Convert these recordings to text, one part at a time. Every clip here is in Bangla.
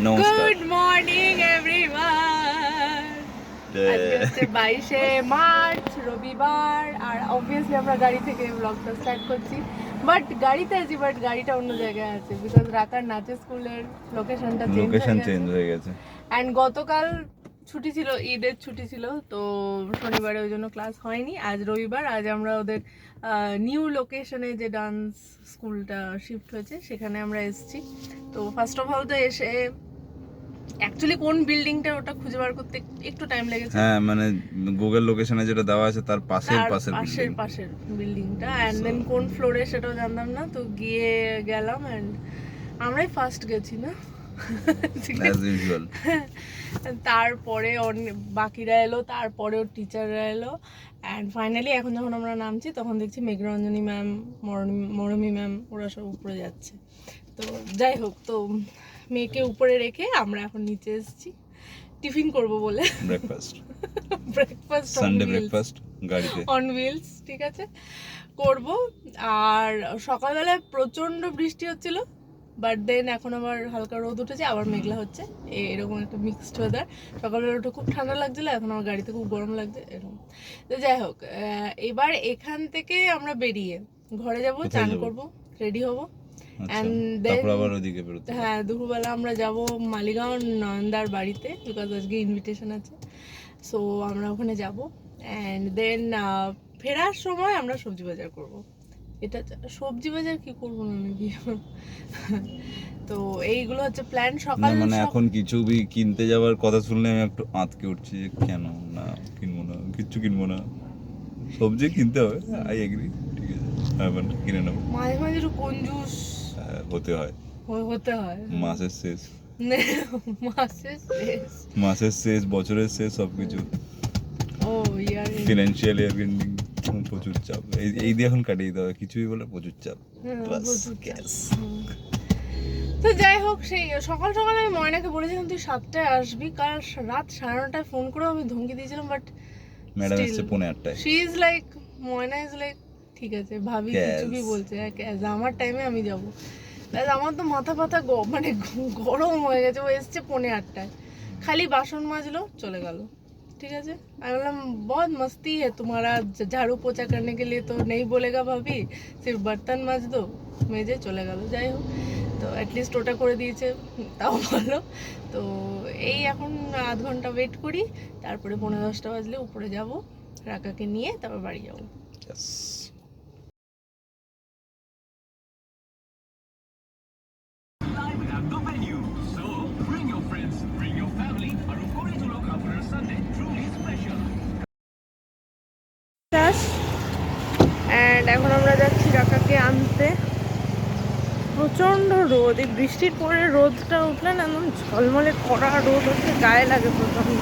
Good morning everyone. আজকে হচ্ছে 22শে মার্চ রবিবার, আর অবভিয়াসলি আমরা গাড়ি থেকে ব্লগটা স্টার্ট করছি। বাট গাড়িতে আছি, বাট গাড়িটা অন্য জায়গায় আছে বিকজ রাকার নাচের স্কুলের লোকেশনটা চেঞ্জ হয়ে গেছে। অ্যান্ড গতকাল ছুটি ছিল, ঈদের ছুটি ছিল, তো শনিবারে ওই জন্য ক্লাস হয়নি। আজ রবিবার, আজ আমরা ওদের নিউ লোকেশনে যে ডান্স স্কুলটা শিফট হয়েছে সেখানে আমরা এসেছি। তো ফার্স্ট অফ অল তো এসে অ্যাকচুয়ালি কোন বিল্ডিংটা ওটা খুঁজে বার করতে একটু টাইম লেগেছে। হ্যাঁ, মানে গুগল লোকেশনে যেটা দেওয়া আছে তার পাশের বিল্ডিংটা, এন্ড দেন কোন ফ্লোরে সেটাও জানতাম না। তো গিয়ে গেলাম, এন্ড আমরাই ফার্স্ট গেছি না, অ্যাজ ইউজুয়াল। তারপরে বাকিরা এলো, তারপরে ওর টিচাররা এলো, অ্যান্ড ফাইনালি এখন যখন আমরা নামছি তখন দেখছি মেঘরঞ্জনী ম্যাম, মরমি ম্যাম ওরা সব উপরে যাচ্ছে। তো যাই হোক, তো মেয়েকে উপরে রেখে আমরা এখন নিচে এসেছি টিফিন করব বলে। ব্রেকফাস্ট সানডে ব্রেকফাস্ট গাড়িতে অন হুইলস, ঠিক আছে, করব। আর সকালবেলায় প্রচন্ড বৃষ্টি হচ্ছিল, বাট দেন এখন আবার হালকা রোদ উঠেছে, আবার মেঘলা হচ্ছে, এরকম একটা মিক্সড ওয়েদার। সকালবেলা ওটা খুব ঠান্ডা লাগছিল, এখন আমার গাড়িতে খুব গরম লাগছে, এরকম। তো যাই হোক, এবার এখান থেকে আমরা বেরিয়ে ঘরে যাব, চান করব, রেডি হব, এন্ড দেন হ্যাঁ দুপুরবেলা আমরা যাব মালিগাঁও নয়নদার বাড়িতে, বিকজ আজকে ইনভিটেশন আছে। সো আমরা ওখানে যাব, অ্যান্ড দেন ফেরার সময় আমরা সবজি বাজার করব। এটা সবজি বাজার কি করবো না নাকি, তো এইগুলো হচ্ছে প্ল্যান। সকাল মানে এখন কিছু কিনতে যাওয়ার কথা শুনলে আমি একটু আঁতকে উঠছি, কেন না কিনবো না, কিচ্ছু কিনবো না, সবজি কিনতে হবে, আই এগ্রি, ঠিক আছে, এখন কিনে নেবো। মাঝে মাঝে একটু কঞ্জুস হতে হয় মাসের শেষ, মাসের শেষ, বছরের শেষ, সবকিছু ফিনান্সিয়াল ইয়ার এন্ডিং, প্রচুর চাপ, এই দিয়ে এখন কাটিয়ে দিতে হবে, কিছুই বলে প্রচুর চাপ। তো যাই হোক, সেই সকাল সকাল আমি ময়নাকে বলেছিলাম তুই 7টায় আসবি, কাল রাত 9:30টায় ফোন করে আমি ধমকি দিয়েছিলাম, বাট ম্যাডাম এসে 8:30টায়। She is like, Moyna is like ঠিক আছে ভাবি কিছু কি বলছে, আমার টাইমে আমি যাবো। আমার তো মাথা ফাথা মানে গরম হয়ে গেছে। ও এসছে 8:30টায়, খালি বাসন মাজলো, চলে গেল, ঠিক আছে। আমি বললাম বহুত মস্তি है तुम्हारा, झाड़ू पोछा करने के लिए तो नहीं बोलेगा भाभी, सिर्फ बर्तन माज दो, মেজে চলে গেল। যাই হোক, তো অ্যাটলিস্ট ওটা করে দিয়েছে, তাও ভালো। তো এই এখন আধ ঘন্টা ওয়েট করি, তারপরে 9:30 বাজলে উপরে যাব, রাকাকে নিয়ে তারপর বাড়ি যাবো। অ্যান্ড এখন আমরা যাচ্ছি রাকাকে আনতে। প্রচণ্ড রোদ, এই বৃষ্টির পরে রোদটা উঠলে না একদম ঝলমলে কড়া রোদ হচ্ছে, গায়ে লাগে প্রচণ্ড।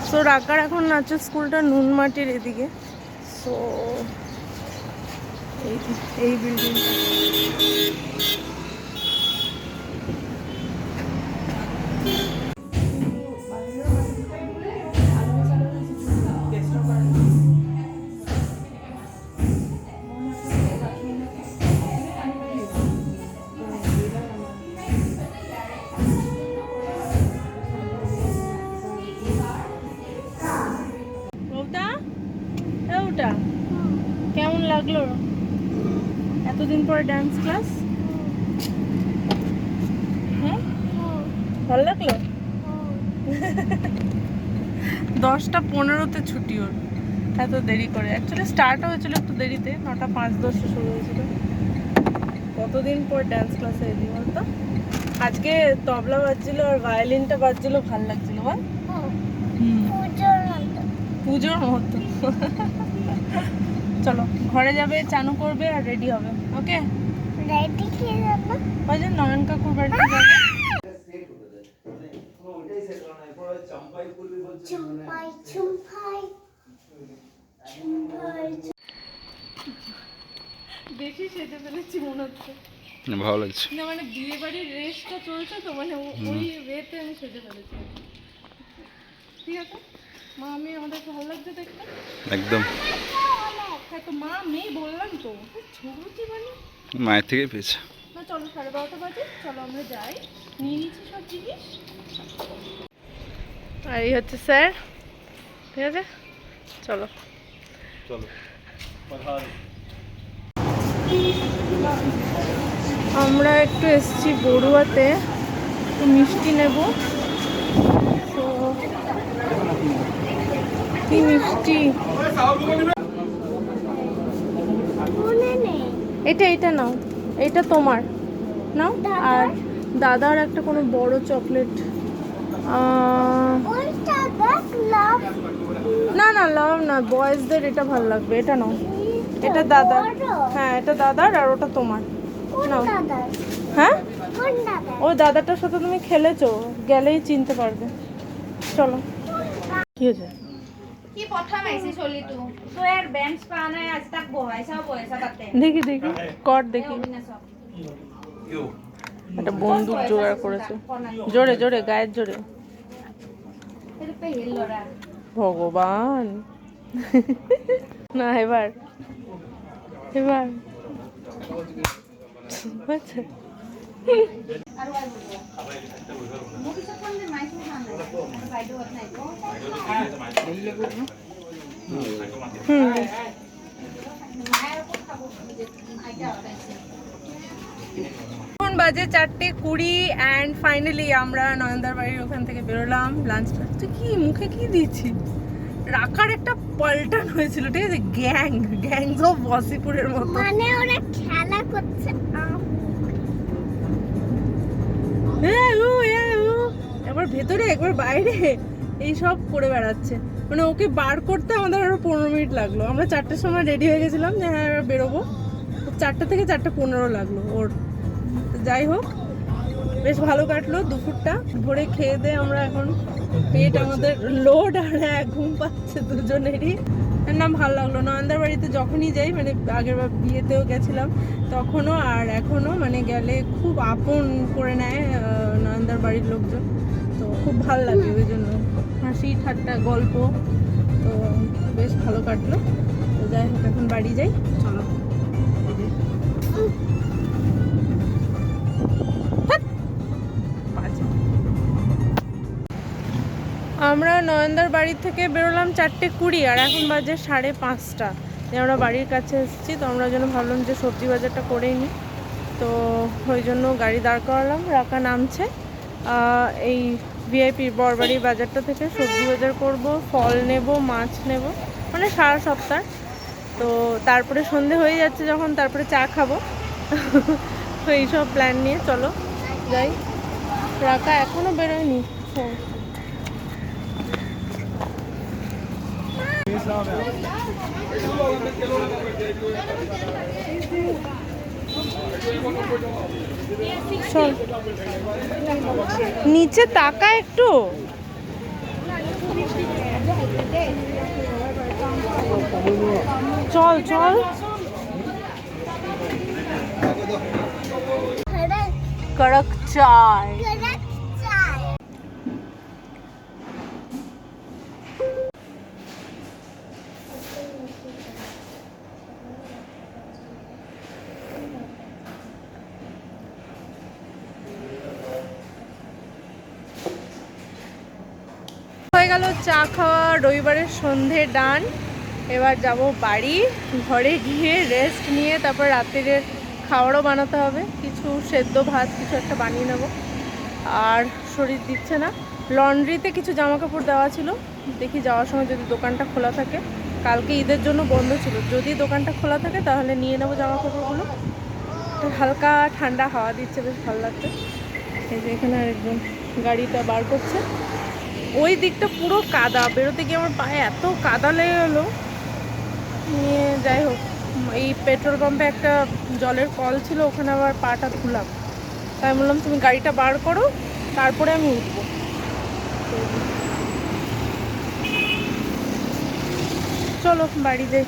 সো রাকার এখন নাচের স্কুলটা নুনমাটির এদিকে। সো এই বিল্ডিং ওটা কেমন লাগলো এতদিন পরে ডান্স ক্লাস? হ্যাঁ ভালো লাগলো। 10:15-তে ছুটি ওর, এত দেরি করে। অ্যাকচুয়ালি স্টার্ট হয়েছিল একটু দেরিতে, 9:05-10 শুরু হয়েছিল। কতদিন পর ডান্স ক্লাসে এলি বলতো? আজকে তবলা বাজছিল আর ভায়োলিনটা বাজছিল, ভালো লাগছিল বল। পুজোর মতো। চলো ঘরে যাবে, চানু করবে আর রেডি হবে। ওকে রেডি কি যাবে? ওই যে নয়ন কাকুর বাড়িতে যাবে। বেশি সেজে ফেলেছি মনে হচ্ছে, ভালো লাগছে না মানে বিয়ে বাড়ির রেসটা চলছে তো, মানে ওই ওয়েতে আমি সেজে ফেলেছি। ঠিক আছে মা, আমি আমাদের ভালো লাগছে দেখতে, একদম। হ্যাঁ তো মা মেয়ে বললাম তো, ছোট কি মানে মায়ের থেকেই পেয়েছে। না চলো 12:30 বাজে, চলো আমরা যাই, নিয়ে নিচ্ছি সব জিনিস। আর এই হচ্ছে স্যার, ঠিক আছে চলো। আমরা একটু এসছি বড়ুয়াতে, একটু মিষ্টি নেব। তো কি মিষ্টি, এটা এটা নাও, এটা তোমার নাও। আর দাদার একটা কোনো বড় চকলেট, না না লাভ না, বয়েজদের এটা ভালো লাগবে, এটা নাও। এটা দাদার, হ্যাঁ এটা দাদার আর ওটা তোমার নাও। হ্যাঁ ওই দাদাটার সাথে তুমি খেলেছো, গেলেই চিনতে পারবে। চলো। কি হয়েছে? কি প্রথম আইছে চলি তো তো এর বেঞ্চ পানায় আজ তাক বহাইছা তাতে দেখি দেখি কর দেখি। একটা বন্দুক জোগাড় করেছে, জোরে জোরে গায়ের জোরে। এর পে হিলরা ভগবান না এবার এবার আচ্ছা আর ওই মুখি সপন দে মাইসু খান বাইদো হত নাই তো মায়ের কো খাবো যে আইটা হতাইছে। এখন বাজে 4:20 অ্যান্ড ফাইনালি আমরা নয়নদার বাড়ির ওখান থেকে বেরোলাম লাঞ্চ। তুই কি মুখে কি দিচ্ছি? রাখার একটা পাল্টান হয়েছিল, ঠিক আছে, গ্যাংস অফ ওয়াসিপুরের মতো, মানে ওরা খেলা করছে একবার ভেতরে একবার বাইরে এই সব করে বেড়াচ্ছে। মানে ওকে বার করতে আমাদের আরো 15 মিনিট লাগলো। আমরা 4টের সময় রেডি হয়ে গেছিলাম যে হ্যাঁ বেরোবো, 4টে থেকে 4:15 লাগলো ওর। তো যাই হোক বেশ ভালো কাটলো দুপুরটা, ভোরে খেয়ে দিয়ে আমরা এখন পেট আমাদের লোড আর ঘুম পাচ্ছে দুজনেরই। না ভালো লাগলো নয়নদার বাড়িতে যখনই যাই, মানে আগের বার বিয়েতেও গেছিলাম তখনও আর এখনও, মানে গেলে খুব আপন করে নেয় নয়নদার বাড়ির লোকজন, তো খুব ভালো লাগে ওই জন্য, হাসি ঠাট্টা গল্প, তো বেশ ভালো কাটলো। তো যাই হোক এখন বাড়ি যাই, চলো। আমরা নয়নদার বাড়ি থেকে বেরোলাম 4:20 আর এখন বাজে 5:30। আমরা বাড়ির কাছে এসেছি, তো আমরা যেন ভাবলাম যে সবজি বাজারটা করেই নিই, তো ওই জন্য গাড়ি দাঁড় করালাম। রাকা নামছে এই ভিআইপি বরবাড়ি বাজারটা থেকে সবজি বাজার করব, ফল নেব, মাছ নেব, মানে সারা সপ্তাহ। তো তারপরে সন্ধে হয়ে যাচ্ছে যখন, তারপরে চা খাবো তো এইসব প্ল্যান নিয়ে চলো যাই। রাকা এখনও বেরোয়নি। চল নিচে তাকা একটু, চল চল। কড়ক চায়, হয়ে গেল চা খাওয়া, রবিবারের সন্ধে ডান। এবার যাব বাড়ি, ঘরে গিয়ে রেস্ট নিয়ে তারপর রাত্রিরের খাবারও বানাতে হবে, কিছু সেদ্ধ ভাত কিছু একটা বানিয়ে নেব। আর শরীর দিচ্ছে না, লন্ড্রিতে কিছু জামা কাপড় দেওয়া ছিল, দেখি যাওয়ার সময় যদি দোকানটা খোলা থাকে, কালকে ঈদের জন্য বন্ধ ছিল, যদি দোকানটা খোলা থাকে তাহলে নিয়ে নেবো জামা কাপড়গুলো। তো হালকা ঠান্ডা হাওয়া দিচ্ছে, বেশ ভালো লাগছে। এই যে এখানে আরেকজন গাড়িটা বার করছে, ওই দিকটা পুরো কাদা, বেরোতে গিয়ে আমার পায়ে এত কাদা লেগে গেলো নিয়ে। যাই হোক এই পেট্রোল পাম্পে একটা জলের কল ছিল, ওখানে আবার পাটা ধুলাম, তাই বললাম তুমি গাড়িটা বার করো তারপরে আমি উঠবো। চলো বাড়ি যাই।